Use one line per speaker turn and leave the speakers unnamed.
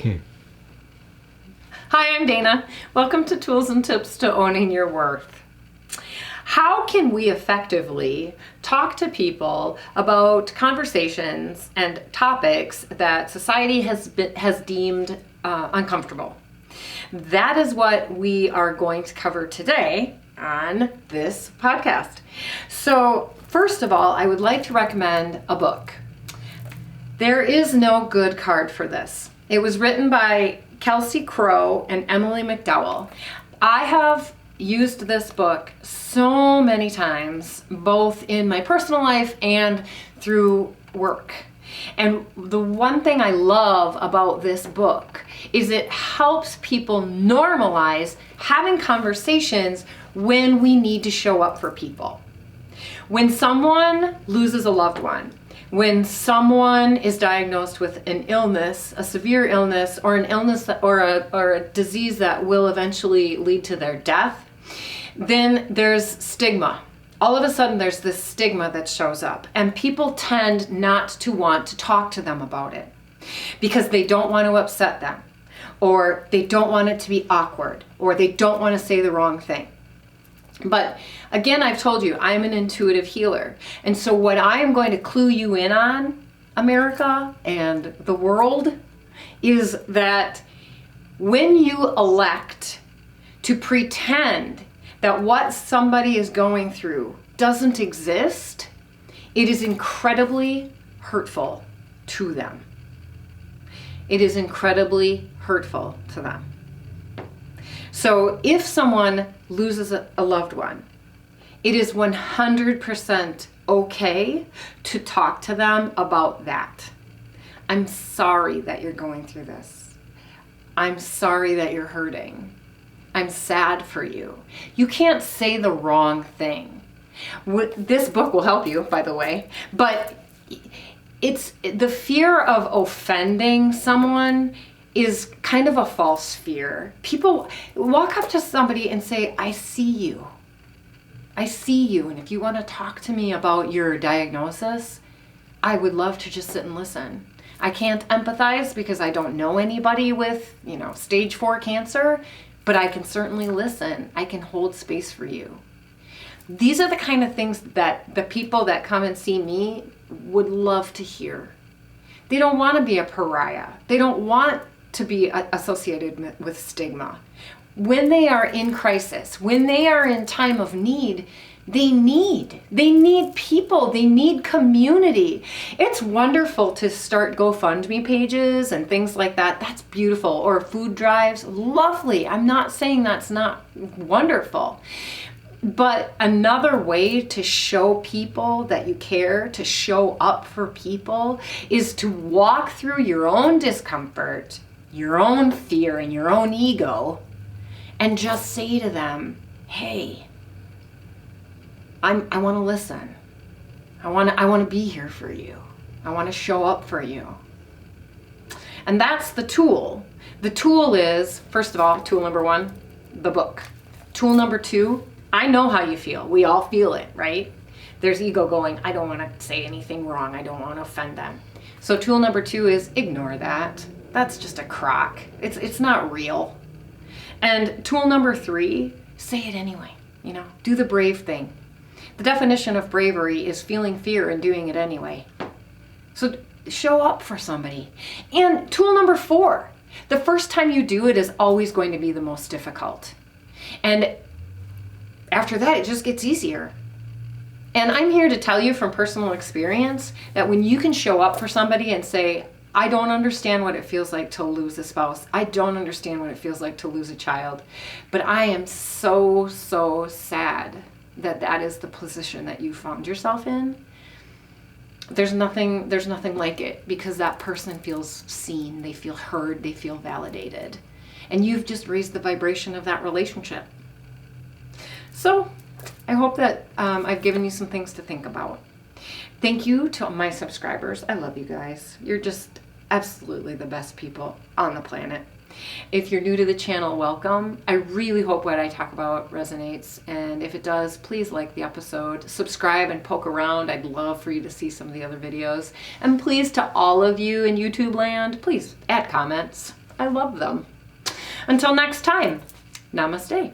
Okay.
Hi, I'm Dana. Welcome to Tools and Tips to Owning Your Worth. How can we effectively talk to people about conversations and topics that society has deemed uncomfortable? That is what we are going to cover today on this podcast. So, first of all, I would like to recommend a book. There is no good card for this. It was written by Kelsey Crowe and Emily McDowell. I have used this book so many times, both in my personal life and through work. And the one thing I love about this book is it helps people normalize having conversations when we need to show up for people. When someone loses a loved one, when someone is diagnosed with an illness, a severe illness, or an illness or a disease that will eventually lead to their death, then there's stigma. All of a sudden there's this stigma that shows up, and people tend not to want to talk to them about it because they don't want to upset them, or they don't want it to be awkward, or they don't want to say the wrong thing. But again, I've told you, I'm an intuitive healer. And so what I am going to clue you in on, America and the world, is that when you elect to pretend that what somebody is going through doesn't exist, it is incredibly hurtful to them. It is incredibly hurtful to them. So if someone loses a loved one, it is 100% okay to talk to them about that. I'm sorry that you're going through this. I'm sorry that you're hurting. I'm sad for you. You can't say the wrong thing. This book will help you, by the way, but it's the fear of offending someone is kind of a false fear. People walk up to somebody and say, I see you. I see you. And if you want to talk to me about your diagnosis, I would love to just sit and listen. I can't empathize because I don't know anybody with, stage 4 cancer, but I can certainly listen. I can hold space for you. These are the kind of things that the people that come and see me would love to hear. They don't want to be a pariah. They don't want to be associated with stigma. When they are in crisis, when they are in time of need, they need people, they need community. It's wonderful to start GoFundMe pages and things like that. That's beautiful. Or food drives, lovely. I'm not saying that's not wonderful. But another way to show people that you care, to show up for people, is to walk through your own discomfort, your own fear, and your own ego, and just say to them, hey, I want to listen. I want to be here for you. I want to show up for you. And that's the tool. The tool is, first of all, tool number 1, the book. Tool number 2, I know how you feel. We all feel it, right? There's ego going, I don't want to say anything wrong. I don't want to offend them. So tool number 2 is ignore that. That's just a crock. It's not real. And tool number 3, say it anyway. Do the brave thing. The definition of bravery is feeling fear and doing it anyway. So show up for somebody. And tool number 4, the first time you do it is always going to be the most difficult. And after that, it just gets easier. And I'm here to tell you from personal experience that when you can show up for somebody and say, I don't understand what it feels like to lose a spouse. I don't understand what it feels like to lose a child. But I am so, so sad that that is the position that you found yourself in. There's nothing like it, because that person feels seen, they feel heard, they feel validated. And you've just raised the vibration of that relationship. So I hope that I've given you some things to think about. Thank you to my subscribers. I love you guys. You're just absolutely the best people on the planet. If you're new to the channel, welcome. I really hope what I talk about resonates, and if it does, please like the episode, subscribe and poke around. I'd love for you to see some of the other videos. And please, to all of you in YouTube land, please add comments. I love them. Until next time, namaste.